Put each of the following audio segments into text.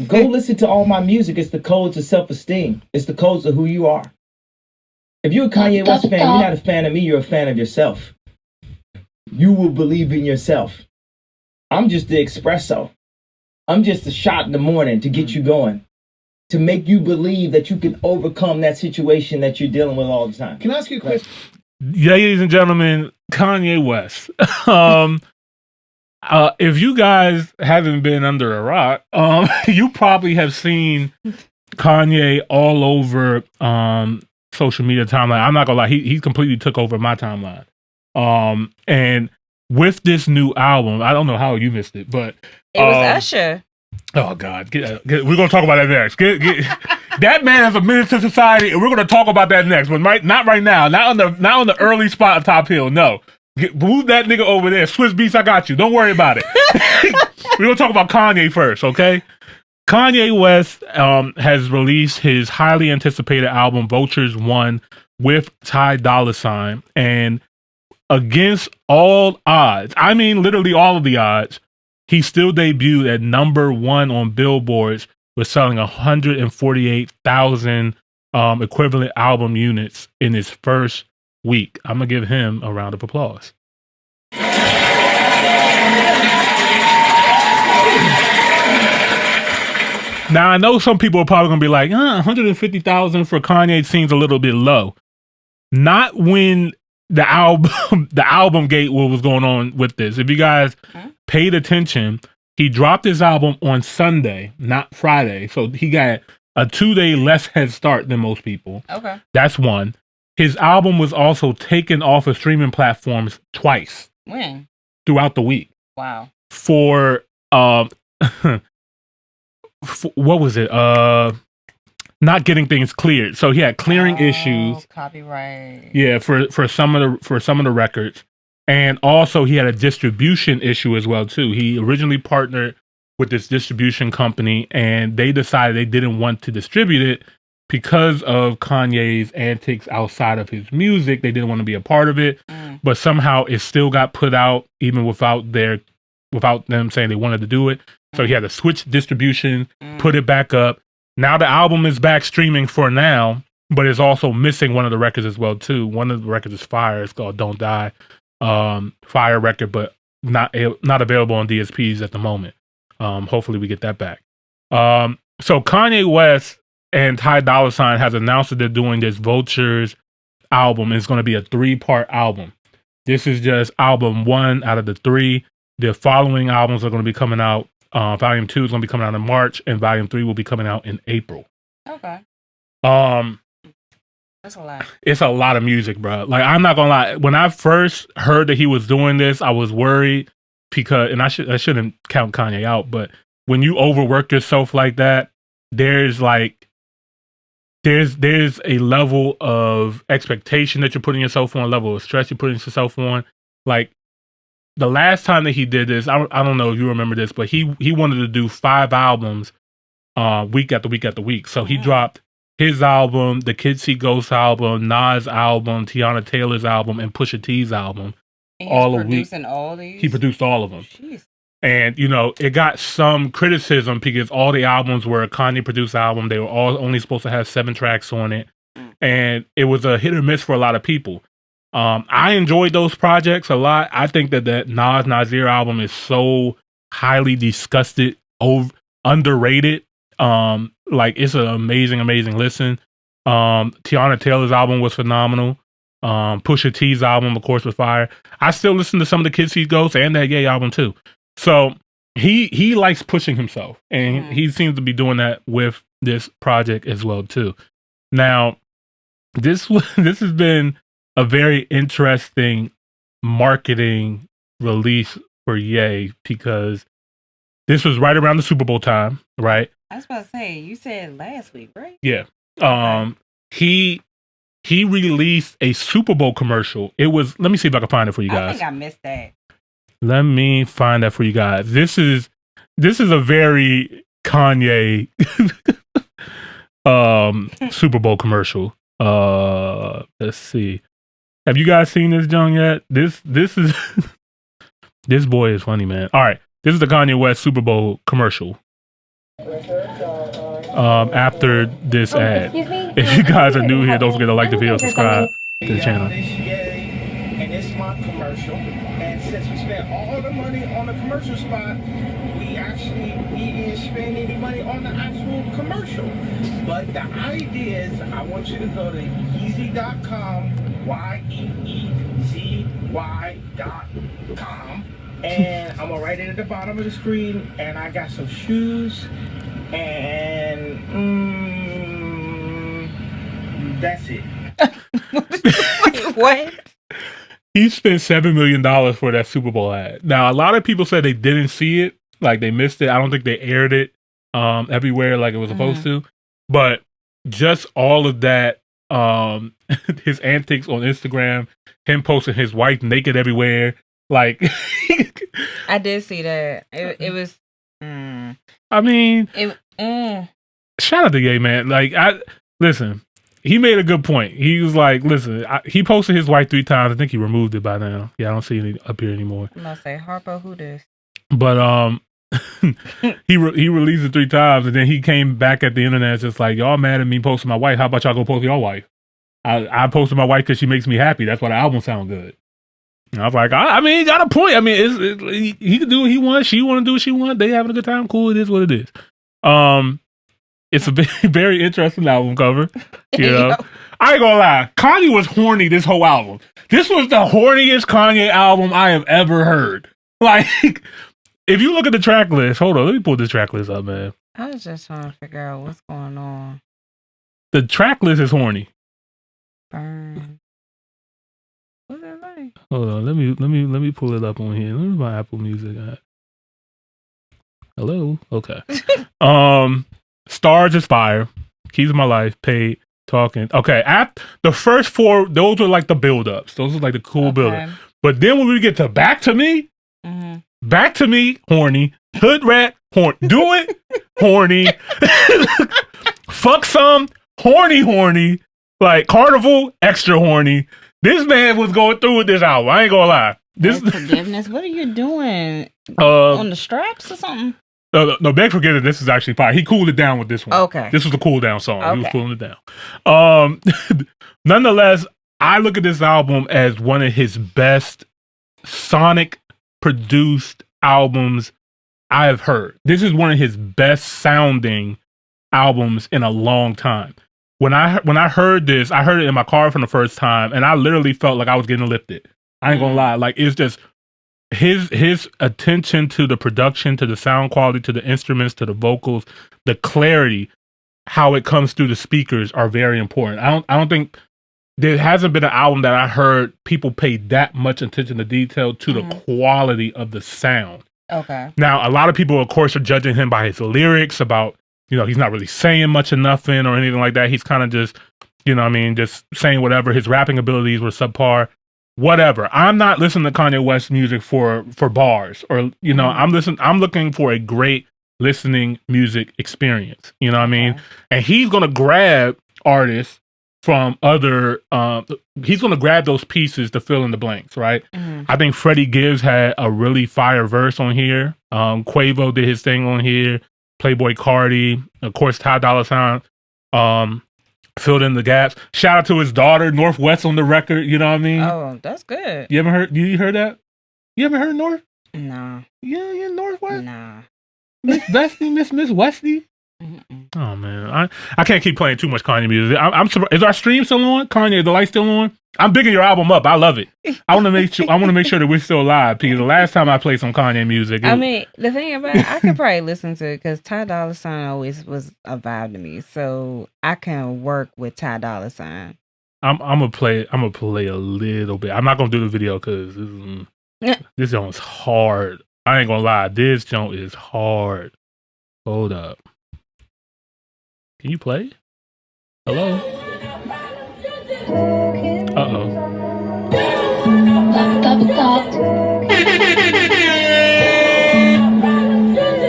Go listen to all my music. It's the codes of self-esteem. It's the codes of who you are. If you're a Kanye West fan, you're not a fan of me, you're a fan of yourself. You will believe in yourself. I'm just the espresso. I'm just a shot in the morning to get you going, to make you believe that you can overcome that situation that you're dealing with all the time. Can I ask you a question? Ladies and gentlemen, Kanye West. If you guys haven't been under a rock, you probably have seen Kanye all over social media timeline. I'm not gonna lie, he completely took over my timeline. And with this new album, I don't know how you missed it, but it was Usher. Oh God, we're gonna talk about that next. That man is a menace to society, and we're gonna talk about that next. But not right now. Not on the early spot of Top Hill. No, move that nigga over there. Swiss Beats, I got you. Don't worry about it. We're gonna talk about Kanye first, okay? Kanye West has released his highly anticipated album Vultures 1 with Dolla, and against all odds, I mean literally all of the odds, he still debuted at number 1 on Billboards with selling 148,000 equivalent album units in his first week. I'm gonna give him a round of applause. Now, I know some people are probably going to be like, 150,000 for Kanye seems a little bit low. Not when the album gate was going on with this. If you guys paid attention, he dropped his album on Sunday, not Friday. So he got a 2-day less head start than most people. Okay. That's one. His album was also taken off of streaming platforms twice. When? Throughout the week. Wow. For what was it? Not getting things cleared. So he had clearing issues. Copyright. Yeah, for some of the records. And also he had a distribution issue as well too. He originally partnered with this distribution company and they decided they didn't want to distribute it because of Kanye's antics outside of his music. They didn't want to be a part of it. But somehow it still got put out even without them saying they wanted to do it. So he had to switch distribution, put it back up. Now the album is back streaming for now, but it's also missing one of the records as well too. One of the records is Fire. It's called Don't Die. Fire record, but not available on DSPs at the moment. Hopefully we get that back. So Kanye West and Dolla has announced that they're doing this Vultures album. It's going to be a 3-part album. This is just album 1 out of the 3. The following albums are going to be coming out. Volume 2 is going to be coming out in March, and Volume 3 will be coming out in April. Okay. That's a lot. It's a lot of music, bro. Like, I'm not gonna lie. When I first heard that he was doing this, I was worried because, and I shouldn't count Kanye out, but when you overwork yourself like that, there's a level of expectation that you're putting yourself on, a level of stress you're putting yourself on. Like, the last time that he did this, I don't know if you remember this, but he wanted to do 5 albums week after week after week. So he dropped his album, the Kids See Ghosts album, Nas album, Tiana Taylor's album, and Pusha T's album. All of producing all these? He produced all of them. Jeez. And, it got some criticism because all the albums were a Kanye-produced album. They were all only supposed to have 7 tracks on it. And it was a hit or miss for a lot of people. I enjoyed those projects a lot. I think that Nas Nasir album is so highly disgusted, underrated. Like, it's an amazing, amazing listen. Tiana Taylor's album was phenomenal. Pusha T's album, of course, was fire. I still listen to some of the Kids See Ghosts and that Gay album too. So he likes pushing himself, and he seems to be doing that with this project as well too. Now, this has been a very interesting marketing release for Ye because this was right around the Super Bowl time, right? I was about to say, you said last week, right? Yeah. He released a Super Bowl commercial. It was, let me see if I can find it for you guys. I think I missed that. Let me find that for you guys. This is a very Kanye Super Bowl commercial. Let's see. Have you guys seen this, John, yet? This is this boy is funny, man. All right. This is the Kanye West Super Bowl commercial. after this ad. If you guys are new here, don't forget to like the video, subscribe to the channel. And it's my commercial. And since we spent all the money on the commercial spot, we didn't spend any money on the actual commercial. But the idea is, I want you to go to Yeezy.com, YEEZY.com, and I'm gonna write it at the bottom of the screen. And I got some shoes, and that's it. What? He spent $7 million for that Super Bowl ad. Now, a lot of people said they didn't see it, like they missed it. I don't think they aired it everywhere like it was supposed to. But just all of that, his antics on Instagram, him posting his wife naked everywhere, like I did see that. It was. I mean, shout out to Ye, man. Like, listen. He made a good point. He was like, listen, he posted his wife 3 times. I think he removed it by now. Yeah, I don't see it up here anymore. I'm going to say, Harpo, who this? But he released it 3 times, and then he came back at the internet just like, y'all mad at me posting my wife. How about y'all go post your wife? I posted my wife because she makes me happy. That's why the album sound good. And I was like, I mean, he got a point. I mean, he can do what he wants. She want to do what she wants. They having a good time. Cool. It is what it is. It's a very interesting album cover. You know, I ain't gonna lie. Kanye was horny this whole album. This was the horniest Kanye album I have ever heard. Like, if you look at the track list, hold on, let me pull this track list up, man. I was just trying to figure out what's going on. The track list is horny. Burn. What's that like? Hold on, let me pull it up on here. Let me my Apple Music at. Hello, okay. Stars is fire. Keys of My Life, Paid, Talking. Okay, after the first 4, those were like the build-ups. Those were like the cool build-up. But then when we get to Back to Me, Back to Me, horny. Hood Rat, horny. Do It, horny. Fuck Some, horny. Like Carnival, extra horny. This man was going through with this album. I ain't gonna lie. This forgiveness. What are you doing? On the straps or something? No, Beg Forgiveness, this is actually fire. He cooled it down with this one. Okay. This was the cool down song. Okay. He was cooling it down. Nonetheless, I look at this album as one of his best sonic produced albums I have heard. This is one of his best sounding albums in a long time. When I heard this, I heard it in my car for the first time, and I literally felt like I was getting lifted. I ain't gonna lie. Like, it's just his attention to the production, to the sound quality, to the instruments, to the vocals, the clarity, how it comes through the speakers are very important. I don't think there hasn't been an album that I heard people pay that much attention to detail to the quality of the sound. Okay. Now, a lot of people, of course, are judging him by his lyrics about, you know, he's not really saying much of nothing or anything like that. He's kind of just, you know what I mean, just saying whatever. His rapping abilities were subpar. Whatever. I'm not listening to Kanye West music for bars or, you know, I'm looking for a great listening music experience. You know what I mean? And he's going to grab artists from other, he's going to grab those pieces to fill in the blanks, right? I think Freddie Gibbs had a really fire verse on here. Quavo did his thing on here. Playboy Cardi, of course, Ty Dolla $ign, filled in the gaps. Shout out to his daughter, Northwest, on the record. You know what I mean? Oh, that's good. You heard that? You haven't heard North? Nah. Yeah, Northwest? Nah. Miss Bestie, Miss Wesley? Oh, man. I can't keep playing too much Kanye music. I'm surprised. Is our stream still on? Kanye, the light still on? I'm bigging your album up. I love it. I want to make sure that we're still live, because the last time I played some Kanye music, I mean, the thing about it, I could probably listen to it because Ty Dolla $ign always was a vibe to me, so I can work with Ty Dolla $ign. I'm gonna play a little bit. I'm not gonna do the video because this joint is hard. I ain't gonna lie, this joint is hard. Hold up. Can you play? Hello? Uh-oh.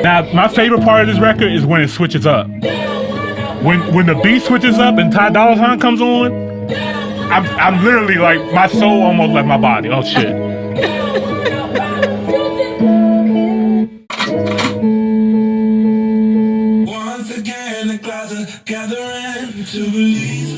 Now, my favorite part of this record is when it switches up. When the beat switches up and Ty Dolla $ign comes on, I'm literally like, my soul almost left my body. Oh, shit. in the closet, gathering to release.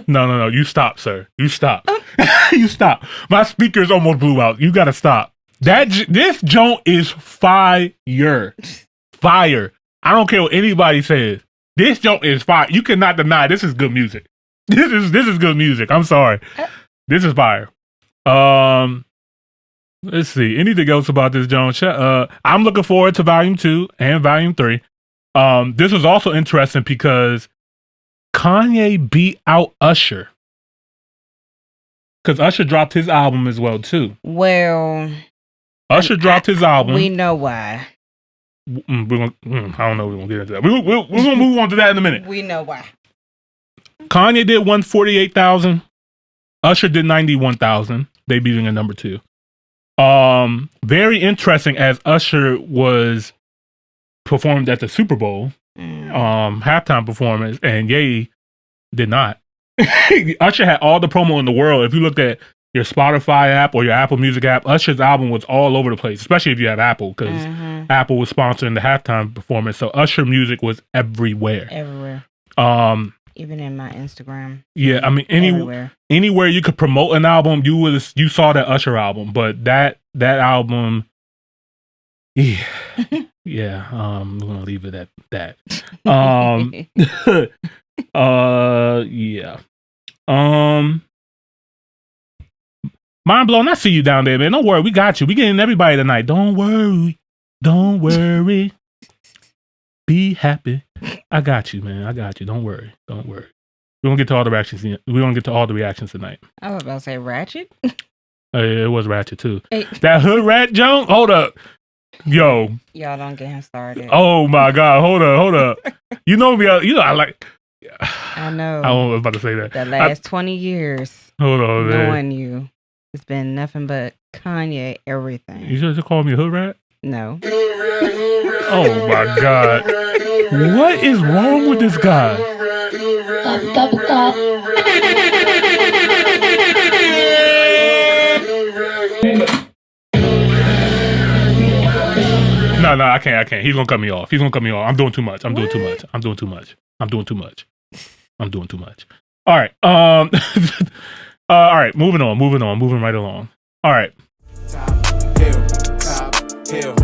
No. You stop, sir. You stop. You stop. My speakers almost blew out. You gotta stop. This joint is fire. Fire. I don't care what anybody says. This joint is fire. You cannot deny this is good music. This is good music. I'm sorry. This is fire. Let's see. Anything else about this joint? I'm looking forward to Volume 2 and Volume 3. This was also interesting because Kanye beat out Usher. Because Usher dropped his album as well, too. Well, Usher dropped his album. We know why. I don't know. We're going to get into that. We're going to move on to that in a minute. We know why. Kanye did 148,000. Usher did 91,000. They beating a number 2. Very interesting as Usher was performed at the Super Bowl, halftime performance, and Ye did not. Usher had all the promo in the world. If you looked at your Spotify app or your Apple Music app, Usher's album was all over the place, especially if you have Apple, because Apple was sponsoring the halftime performance. So Usher music was everywhere. Everywhere. Even in my Instagram. Yeah, I mean anywhere you could promote an album, you saw that Usher album. But that album, yeah, yeah. I'm gonna leave it at that. Yeah. Mind blown. I see you down there, man. Don't worry, we got you. We getting everybody tonight. Don't worry. Be happy. I got you, man. I got you. Don't worry. We're gonna get to all the reactions. We're gonna get to all the reactions tonight. I was about to say Ratchet. It was Ratchet too. Hey. That hood rat junk. Hold up, yo. Y'all don't get him started. Oh my God. Hold up. You know me. I like. I know. I was about to say that. The last 20 years. Hold on, man. Knowing you, it's been nothing but Kanye everything. You just call me a hood rat? No. Oh my God. What is wrong with this guy? No, I can't. He's gonna cut me off. I'm doing too much. All right. All right. Moving right along. All right. Top hill.